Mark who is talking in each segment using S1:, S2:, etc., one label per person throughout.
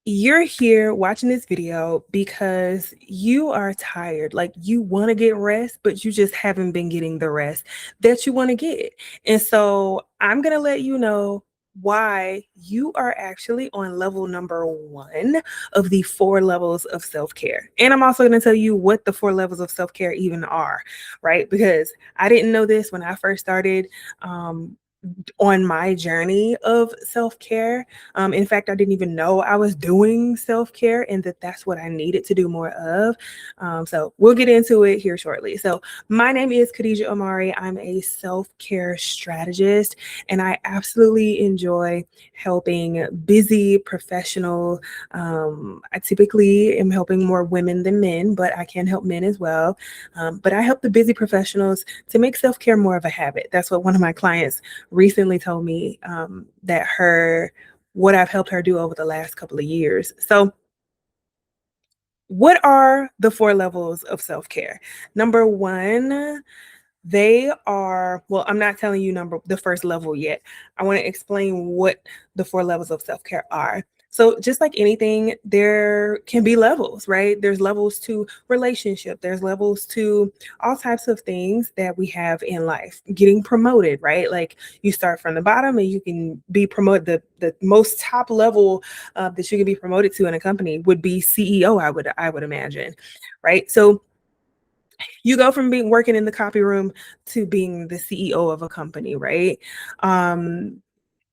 S1: You're here watching this video because you are tired. Like you want to get rest, but you just haven't been getting the rest that you want to get. And so I'm going to let you know why you are actually on level number 1 of the 4 levels of self-care. And I'm also going to tell you what the 4 levels of self-care even are, right? Because I didn't know this when I first started on my journey of self-care. In fact, I didn't even know I was doing self-care and that's what I needed to do more of. So we'll get into it here shortly. So my name is Kahdija Imari. I'm a self-care strategist, and I absolutely enjoy helping busy professional. I typically am helping more women than men, but I can help men as well. But I help the busy professionals to make self-care more of a habit. That's what one of my clients recently told me that what I've helped her do over the last couple of years. So what are the 4 levels of self-care? Number 1, they are, well, I'm not telling you the first level yet. I want to explain what the 4 levels of self-care are. So just like anything, there can be levels, right? There's levels to relationship. There's levels to all types of things that we have in life. Getting promoted, right? Like you start from the bottom and you can be promoted. The most top level that you can be promoted to in a company would be CEO, I would imagine, right? So you go from being working in the copy room to being the CEO of a company, right?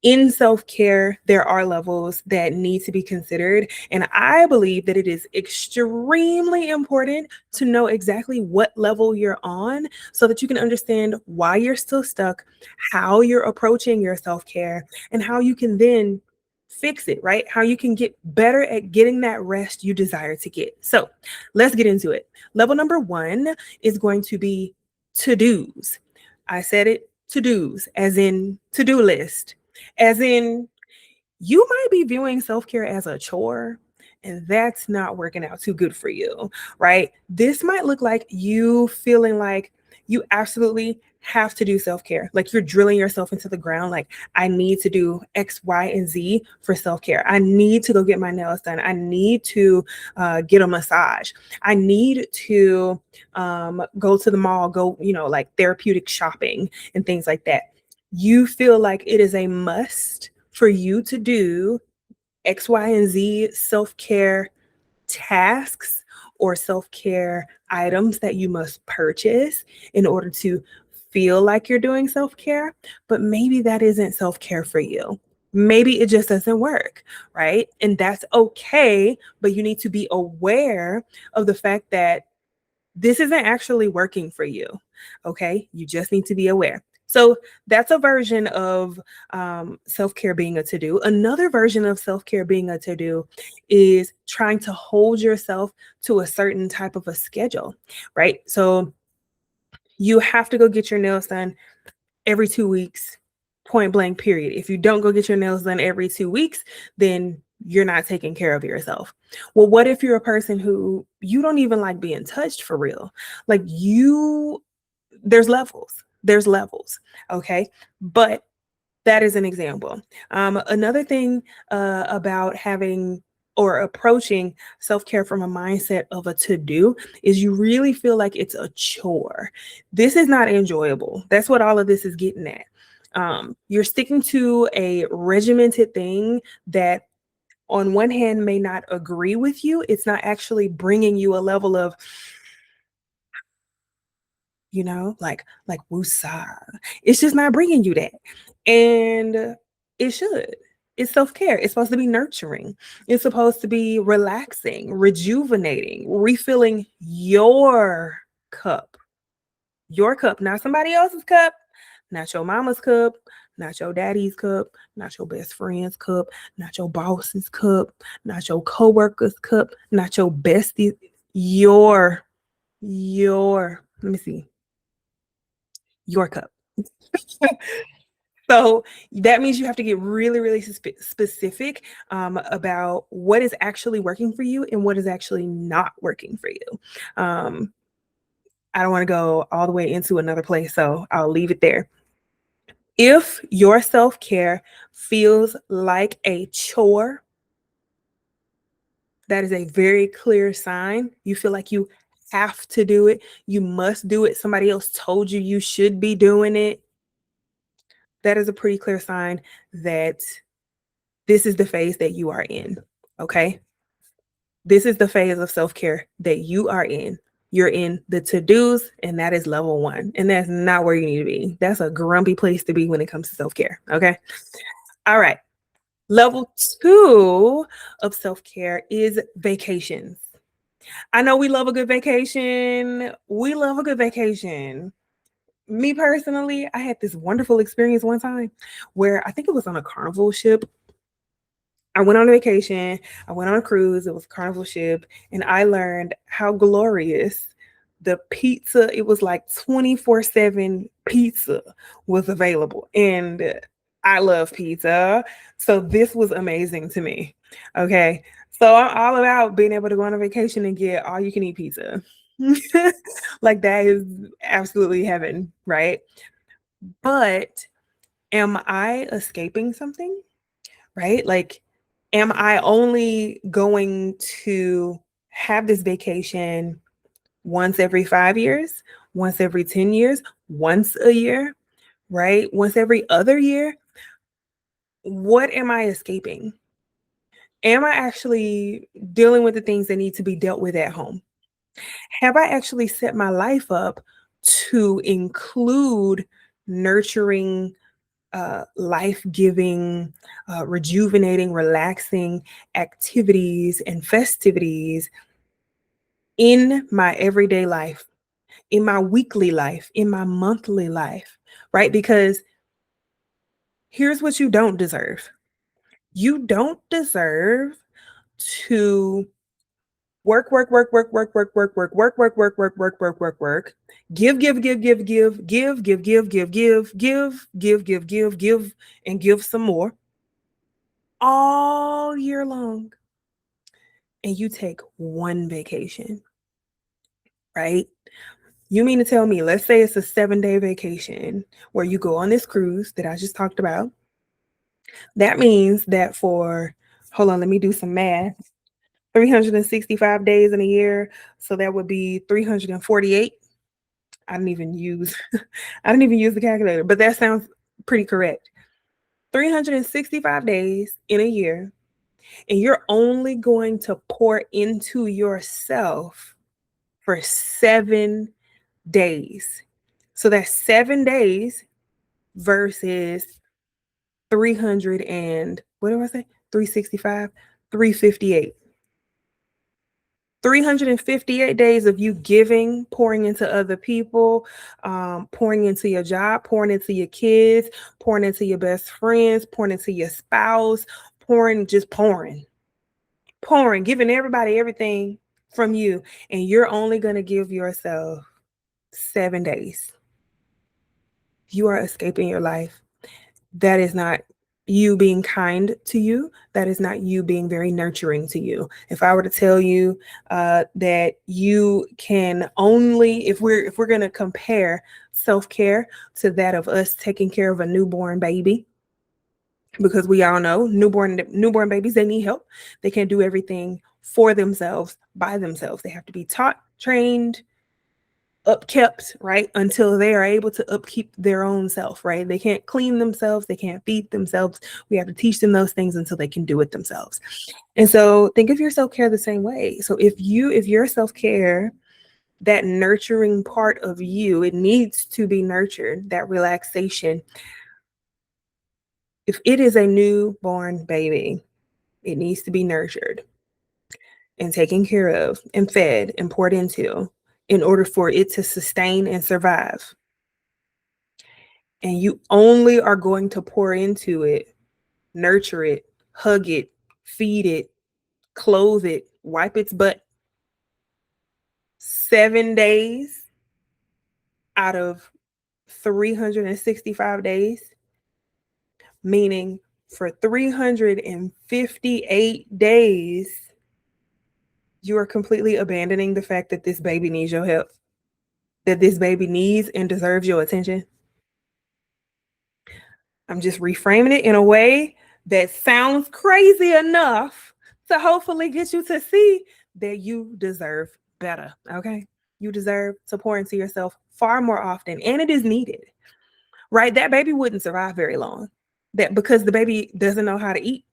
S1: In self-care, there are levels that need to be considered. And I believe that it is extremely important to know exactly what level you're on so that you can understand why you're still stuck, how you're approaching your self-care, and how you can then fix it, right? How you can get better at getting that rest you desire to get. So let's get into it. Level number 1 is going to be to-dos. I said it, to-dos, as in to-do list, as in you might be viewing self-care as a chore, and that's not working out too good for you, right? This might look like you feeling like you absolutely have to do self-care. Like you're drilling yourself into the ground. Like, I need to do X, Y, and Z for self-care. I need to go get my nails done. I need to get a massage. I need to go to the mall, go, like therapeutic shopping and things like that. You feel like it is a must for you to do X, Y, and Z self-care tasks or self-care items that you must purchase in order to feel like you're doing self-care, but maybe that isn't self-care for you. Maybe it just doesn't work, right? And that's okay, but you need to be aware of the fact that this isn't actually working for you. Okay. You just need to be aware. So that's a version of self-care being a to-do. Another version of self-care being a to-do is trying to hold yourself to a certain type of a schedule, right? So you have to go get your nails done every 2 weeks, point blank, period. If you don't go get your nails done every 2 weeks, then you're not taking care of yourself. Well, what if you're a person who you don't even like being touched for real? Like there's levels. Okay. But that is an example. Another thing about having or approaching self-care from a mindset of a to-do is you really feel like it's a chore. This is not enjoyable. That's what all of this is getting at. You're sticking to a regimented thing that on one hand may not agree with you. It's not actually bringing you a level of, like woosah. It's just not bringing you that. And it should. It's self-care. It's supposed to be nurturing. It's supposed to be relaxing, rejuvenating, refilling cup. Your cup, not somebody else's cup, not your mama's cup, not your daddy's cup, not your best friend's cup, not your boss's cup, not your coworker's cup, not your bestie, let me see, your cup. So that means you have to get really, really specific about what is actually working for you and what is actually not working for you. I don't want to go all the way into another place, so I'll leave it there. If your self-care feels like a chore, That is a very clear sign. You feel like you have to do it. You must do it. Somebody else told you you should be doing it. That is a pretty clear sign that this is the phase that you are in. Okay. This is the phase of self care that you are in. You're in the to dos, and that is level one. And that's not where you need to be. That's a grumpy place to be when it comes to self care. Okay. All right. Level two of self care is vacations. I know we love a good vacation. We love a good vacation. Me personally, I had this wonderful experience one time where I think it was on a carnival ship. I went on a vacation. I went on a cruise. It was a carnival ship, and I learned how glorious the pizza. It was like 24/7 pizza was available, and I love pizza. So this was amazing to me. Okay, so I'm all about being able to go on a vacation and get all you can eat pizza. Like that is absolutely heaven, right? But am I escaping something? Right? Like, am I only going to have this vacation once every 5 years, once every 10 years, once a year, right? Once every other year? What am I escaping? Am I actually dealing with the things that need to be dealt with at home? Have I actually set my life up to include nurturing, life giving, rejuvenating, relaxing activities and festivities in my everyday life, in my weekly life, in my monthly life, right? Because here's what you don't deserve: you don't deserve to work, work, work, work, work, work, work, work, work, work, work, work, work, work, work, work, give, give, give, give, give, give, give, give, give, give, give, and give some more all year long, and you take one vacation, right? You mean to tell me, let's say it's a 7-day vacation where you go on this cruise that I just talked about. That means that for, hold on, let me do some math. 365 days in a year. So that would be 348. I didn't even use I didn't even use the calculator, but that sounds pretty correct. 365 days in a year, and you're only going to pour into yourself for 7 days. So that's 7 days versus 300 and what do I say? 365, 358. 358 days of you giving, pouring into other people, pouring into your job, pouring into your kids, pouring into your best friends, pouring into your spouse, pouring, just pouring, giving everybody everything from you. And you're only going to give yourself 7 days. You are escaping your life. That is not you being kind to you. That is not you being very nurturing to you. If I were to tell you that you can only, if we're going to compare self-care to that of us taking care of a newborn baby, because we all know newborn babies, they need help. They can't do everything for themselves by themselves. They have to be taught, trained, upkept, right? Until they are able to upkeep their own self, right? They can't clean themselves, they can't feed themselves. We have to teach them those things until they can do it themselves. And so think of your self-care the same way. So if your self-care, that nurturing part of you, it needs to be nurtured, that relaxation. If it is a newborn baby, it needs to be nurtured and taken care of and fed and poured into in order for it to sustain and survive. And you only are going to pour into it, nurture it, hug it, feed it, clothe it, wipe its butt 7 days out of 365 days, meaning for 358 days, you are completely abandoning the fact that this baby needs your help, that this baby needs and deserves your attention. I'm just reframing it in a way that sounds crazy enough to hopefully get you to see that you deserve better. Okay. You deserve to pour into yourself far more often, and it is needed, right? That baby wouldn't survive very long. That because the baby doesn't know how to eat,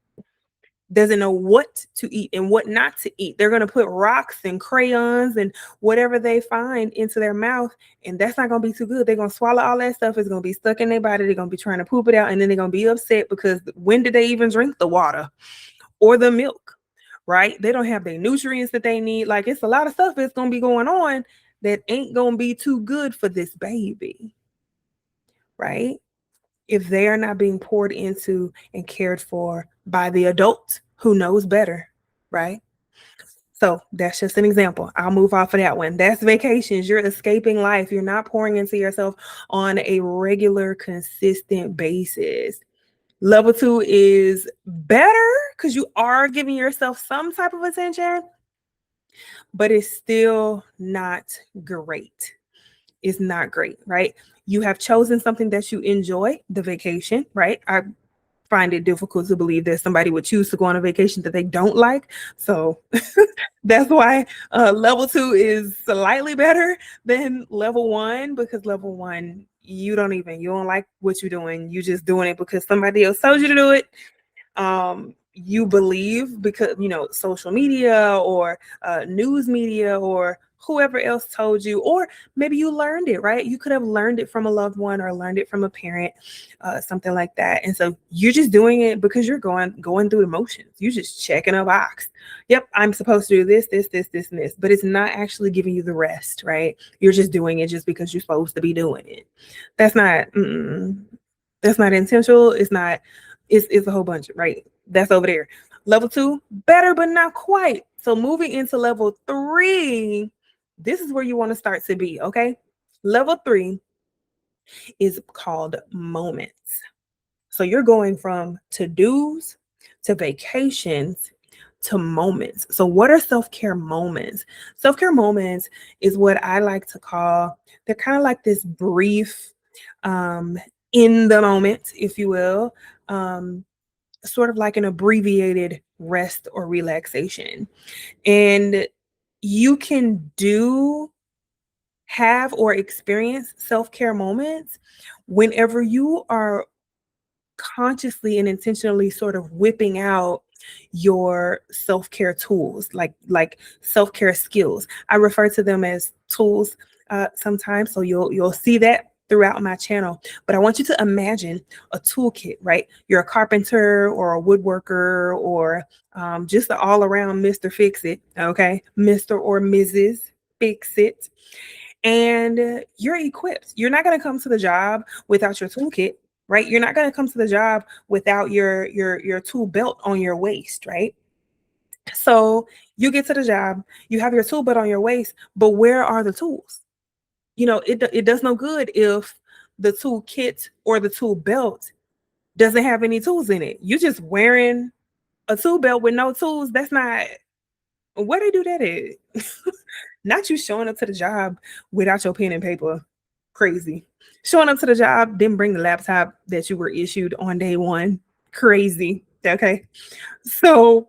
S1: doesn't know what to eat and what not to eat. They're going to put rocks and crayons and whatever they find into their mouth, and that's not going to be too good. They're going to swallow all that stuff. It's going to be stuck in their body. They're going to be trying to poop it out, and then they're going to be upset because when did they even drink the water or the milk, right? They don't have the nutrients that they need. Like, it's a lot of stuff that's going to be going on that ain't going to be too good for this baby, right? If they are not being poured into and cared for by the adult who knows better, right? So that's just an example. I'll move off of that one. That's vacations. You're escaping life. You're not pouring into yourself on a regular, consistent basis. Level 2 is better because you are giving yourself some type of attention, but it's still not great. It's not great, right? You have chosen something that you enjoy, the vacation, right? I find it difficult to believe that somebody would choose to go on a vacation that they don't like. So that's why level 2 is slightly better than level 1, because level 1, you don't like what you're doing. You just doing it because somebody else told you to do it. You believe because, social media or news media or whoever else told you, or maybe you learned it, right? You could have learned it from a loved one or learned it from a parent, something like that. And so you're just doing it because you're going through emotions. You're just checking a box. Yep, I'm supposed to do this, and this, but it's not actually giving you the rest, right? You're just doing it just because you're supposed to be doing it. That's not intentional. It's not. It's a whole bunch, right? That's over there. Level 2, better, but not quite. So moving into level 3, this is where you want to start to be, okay? Level 3 is called moments. So you're going from to-dos to vacations to moments. So what are self-care moments? Self-care moments is what I like to call, they're kind of like this brief, in the moment, if you will, sort of like an abbreviated rest or relaxation. And you can have or experience self-care moments whenever you are consciously and intentionally sort of whipping out your self-care tools, like self-care skills. I refer to them as tools sometimes, so you'll see that throughout my channel. But I want you to imagine a toolkit, right? You're a carpenter or a woodworker or just an all-around Mr. Fix It, okay? Mr. or Mrs. Fix It. And you're equipped. You're not going to come to the job without your toolkit, right? You're not going to come to the job without your tool belt on your waist, right? So you get to the job, you have your tool belt on your waist, but where are the tools? It does no good if the tool kit or the tool belt doesn't have any tools in it. You're just wearing a tool belt with no tools. That's not where they do that at. Not you showing up to the job without your pen and paper. Crazy. Showing up to the job, didn't bring the laptop that you were issued on day one. Crazy. Okay. So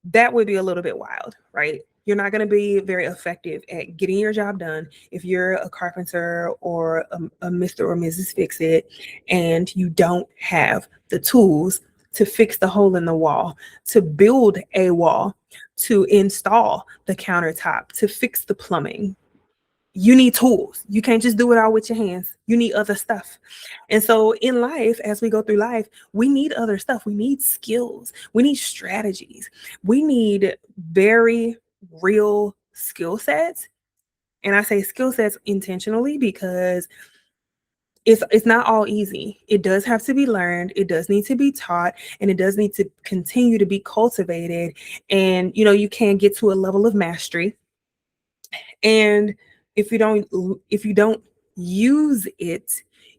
S1: that would be a little bit wild, right? You're not going to be very effective at getting your job done if you're a carpenter or a Mr. or Mrs. Fix It and you don't have the tools to fix the hole in the wall, to build a wall, to install the countertop, to fix the plumbing. You need tools. You can't just do it all with your hands. You need other stuff. And so in life, as we go through life, we need other stuff. We need skills. We need strategies. We need very real skill sets. And I say skill sets intentionally because it's not all easy. It does have to be learned. It does need to be taught, and it does need to continue to be cultivated. And you can get to a level of mastery. And if you don't use it,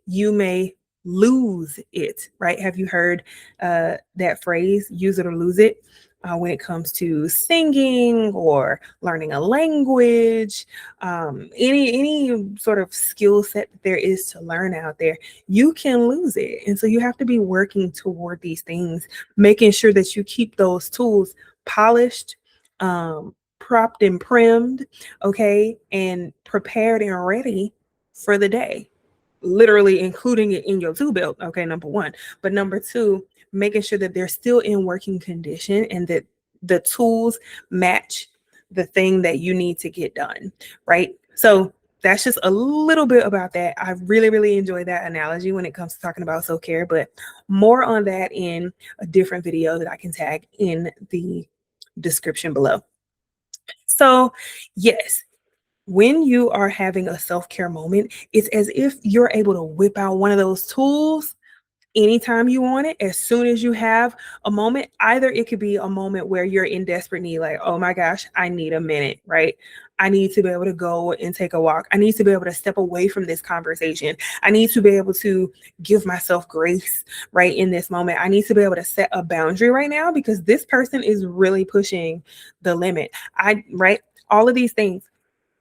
S1: you may lose it, right? Have you heard that phrase, use it or lose it? When it comes to singing or learning a language, any sort of skill set that there is to learn out there, you can lose it. And so you have to be working toward these things, making sure that you keep those tools polished, propped and primmed, okay, and prepared and ready for the day, literally including it in your tool belt. Okay, number one. But number two, making sure that they're still in working condition and that the tools match the thing that you need to get done, right? So that's just a little bit about that. I really, really enjoy that analogy when it comes to talking about self-care, but more on that in a different video that I can tag in the description below. So, yes, when you are having a self-care moment, it's as if you're able to whip out one of those tools anytime you want it, as soon as you have a moment. Either it could be a moment where you're in desperate need, like, oh my gosh, I need a minute, right? I need to be able to go and take a walk. I need to be able to step away from this conversation. I need to be able to give myself grace right in this moment. I need to be able to set a boundary right now because this person is really pushing the limit. Right? All of these things,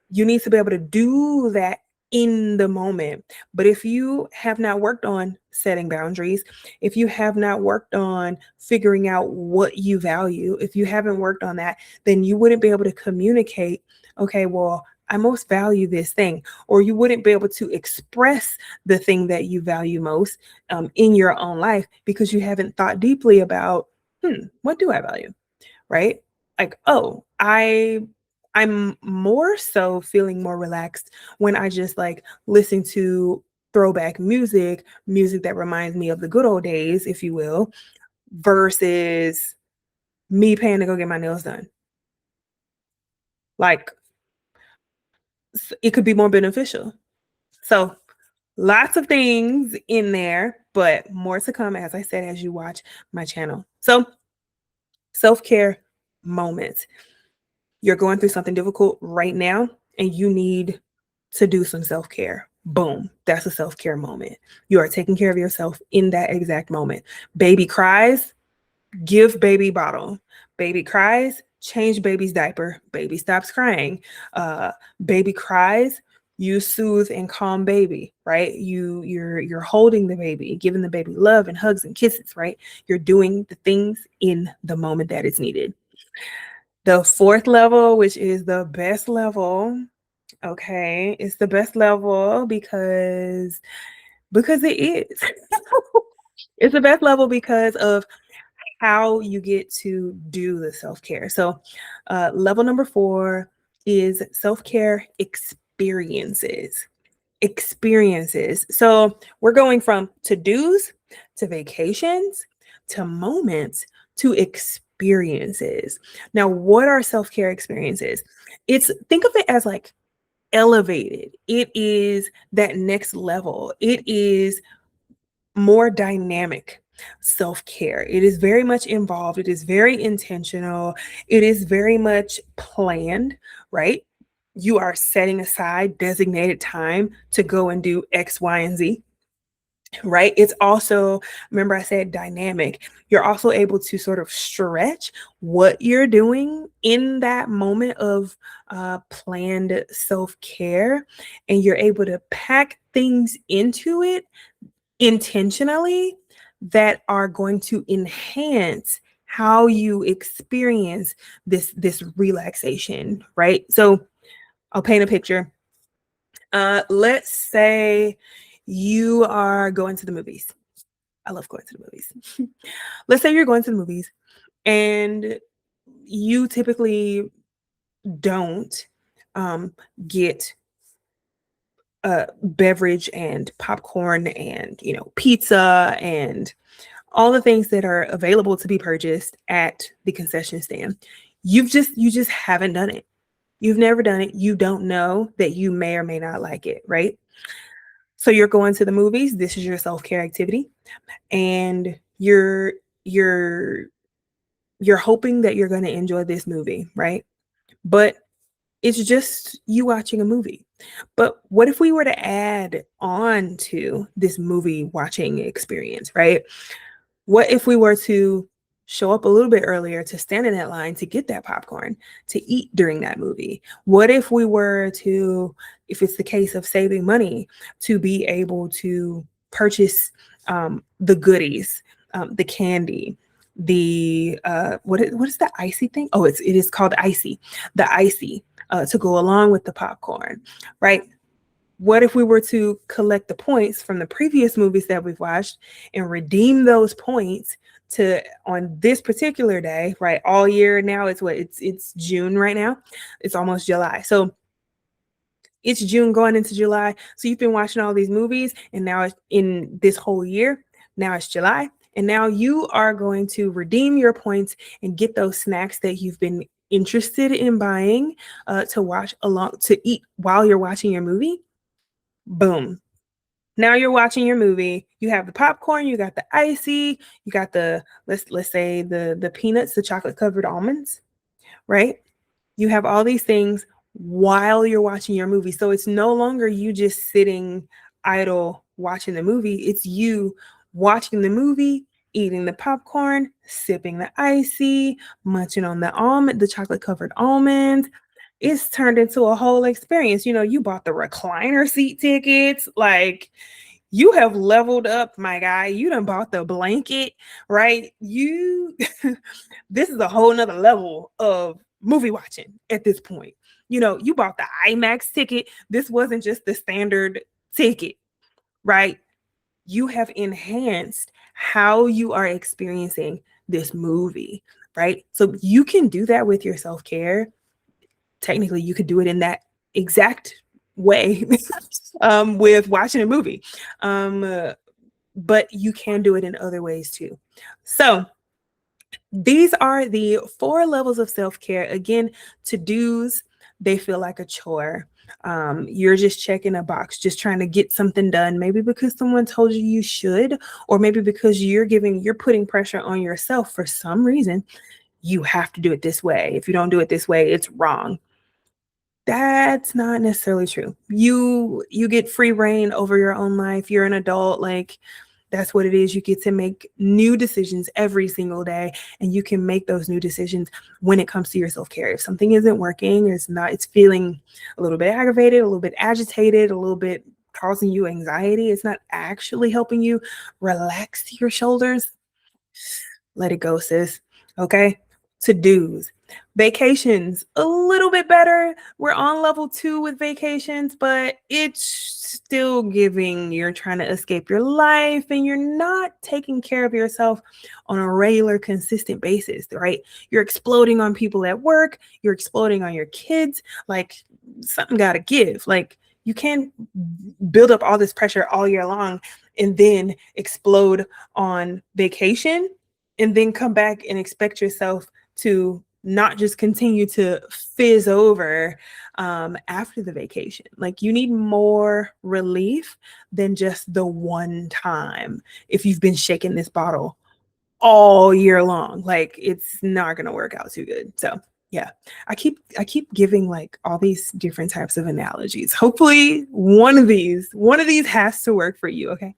S1: you need to be able to do that in the moment. But if you have not worked on setting boundaries, if you have not worked on figuring out what you value, if you haven't worked on that, then you wouldn't be able to communicate, okay, well, I most value this thing, or you wouldn't be able to express the thing that you value most in your own life because you haven't thought deeply about, what do I value? Right? Like, oh, I'm more so feeling more relaxed when I just like listen to throwback music that reminds me of the good old days, if you will, versus me paying to go get my nails done. Like, it could be more beneficial. So, lots of things in there, but more to come, as I said, as you watch my channel. So, self-care moments. You're going through something difficult right now and you need to do some self-care. Boom, that's a self-care moment. You are taking care of yourself in that exact moment. Baby cries, give baby bottle. Baby cries, change baby's diaper. Baby stops crying. Baby cries, you soothe and calm baby, right? You're holding the baby, giving the baby love and hugs and kisses, right? You're doing the things in the moment that is needed. The fourth level, which is the best level, okay, it's the best level because it is. It's the best level because of how you get to do the self-care. So, level number 4 is self-care experiences. Experiences. So, we're going from to-dos to vacations to moments to experiences. Now, what are self-care experiences? Think of it as like elevated. It is that next level. It is more dynamic self-care. It is very much involved. It is very intentional. It is very much planned, right? You are setting aside designated time to go and do X, Y, and Z, right? It's also, remember I said dynamic. You're also able to sort of stretch what you're doing in that moment of planned self-care, and you're able to pack things into it intentionally that are going to enhance how you experience this relaxation, right? So I'll paint a picture. Let's say you are going to the movies. I love going to the movies. Let's say you're going to the movies and you typically don't get beverage and popcorn and pizza and all the things that are available to be purchased at the concession stand. You just haven't done it. You've never done it. You don't know that you may or may not like it, right? So you're going to the movies. This is your self-care activity, and you're you're hoping that you're going to enjoy this movie, right? But it's just you watching a movie. But what if we were to add on to this movie watching experience, right? What if we were to show up a little bit earlier to stand in that line to get that popcorn, to eat during that movie? What if we were to, if it's the case of saving money, to be able to purchase the goodies, the candy, the what is the icy thing? Oh, it is called icy. The icy to go along with the popcorn, right? What if we were to collect the points from the previous movies that we've watched and redeem those points to on this particular day, right? All year now, it's June right now. It's almost July. So it's June going into July. So you've been watching all these movies, and now it's in this whole year. Now it's July. And now you are going to redeem your points and get those snacks that you've been interested in buying to eat while you're watching your movie. Boom. Now you're watching your movie. You have the popcorn, you got the icy, you got the let's say the peanuts, the chocolate covered almonds, right? You have all these things while you're watching your movie. So it's no longer you just sitting idle watching the movie. It's you watching the movie, eating the popcorn, sipping the icy, munching on the chocolate covered almonds. It's turned into a whole experience. You bought the recliner seat tickets. Like, you have leveled up, my guy. You done bought the blanket, right? This is a whole nother level of movie watching at this point. You bought the IMAX ticket. This wasn't just the standard ticket, right? You have enhanced how you are experiencing this movie, right? So you can do that with your self-care. Technically, you could do it in that exact way with watching a movie. But you can do it in other ways too. So these are the 4 levels of self-care. Again, to-dos, they feel like a chore. You're just checking a box, just trying to get something done, maybe because someone told you you should, or maybe because you're putting pressure on yourself for some reason. You have to do it this way. If you don't do it this way, it's wrong. That's not necessarily true. You get free reign over your own life. You're an adult. Like, that's what it is. You get to make new decisions every single day, and you can make those new decisions when it comes to your self-care. If something isn't working, it's feeling a little bit aggravated, a little bit agitated, a little bit causing you anxiety, it's not actually helping you relax your shoulders, let it go, sis. Okay? To-dos. Vacations, a little bit better. We're on level 2 with vacations, but it's still giving. You're trying to escape your life and you're not taking care of yourself on a regular, consistent basis, right? You're exploding on people at work. You're exploding on your kids. Like, something got to give. Like, you can't build up all this pressure all year long and then explode on vacation and then come back and expect yourself to not just continue to fizz over after the vacation. Like, you need more relief than just the one time. If you've been shaking this bottle all year long, like, it's not going to work out too good. So yeah, I keep giving like all these different types of analogies. Hopefully one of these has to work for you. Okay.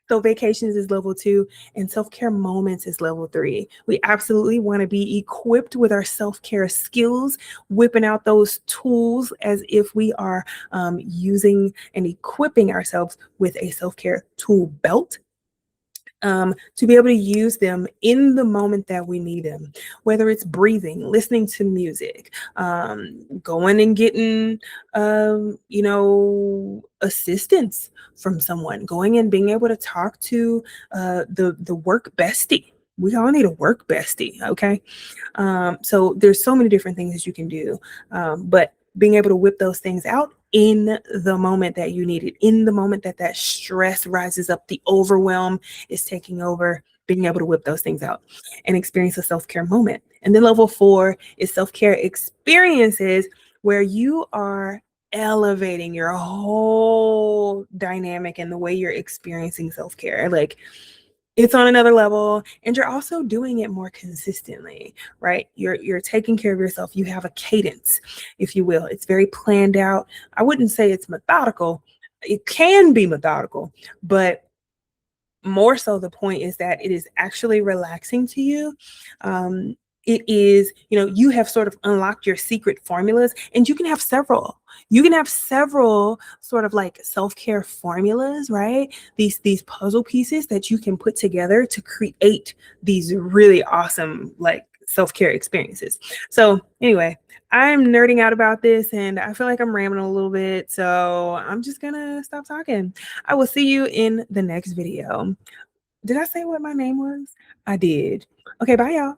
S1: So vacations is level 2 and self-care moments is level 3. We absolutely want to be equipped with our self-care skills, whipping out those tools as if we are using and equipping ourselves with a self-care tool belt. To be able to use them in the moment that we need them, whether it's breathing, listening to music, going and getting, assistance from someone, going and being able to talk to the work bestie. We all need a work bestie, okay? So there's so many different things that you can do, but being able to whip those things out in the moment that you need it, in the moment that stress rises up, the overwhelm is taking over, being able to whip those things out and experience a self-care moment. And then level 4 is self-care experiences, where you are elevating your whole dynamic and the way you're experiencing self-care. Like, it's on another level, and you're also doing it more consistently, right? You're taking care of yourself. You have a cadence, if you will. It's very planned out. I wouldn't say it's methodical. It can be methodical, but more so the point is that it is actually relaxing to you. It is, you have sort of unlocked your secret formulas, and you can have several. You can have several sort of like self-care formulas, right? These puzzle pieces that you can put together to create these really awesome like self-care experiences. So anyway, I'm nerding out about this and I feel like I'm rambling a little bit. So I'm just gonna stop talking. I will see you in the next video. Did I say what my name was? I did. Okay, bye y'all.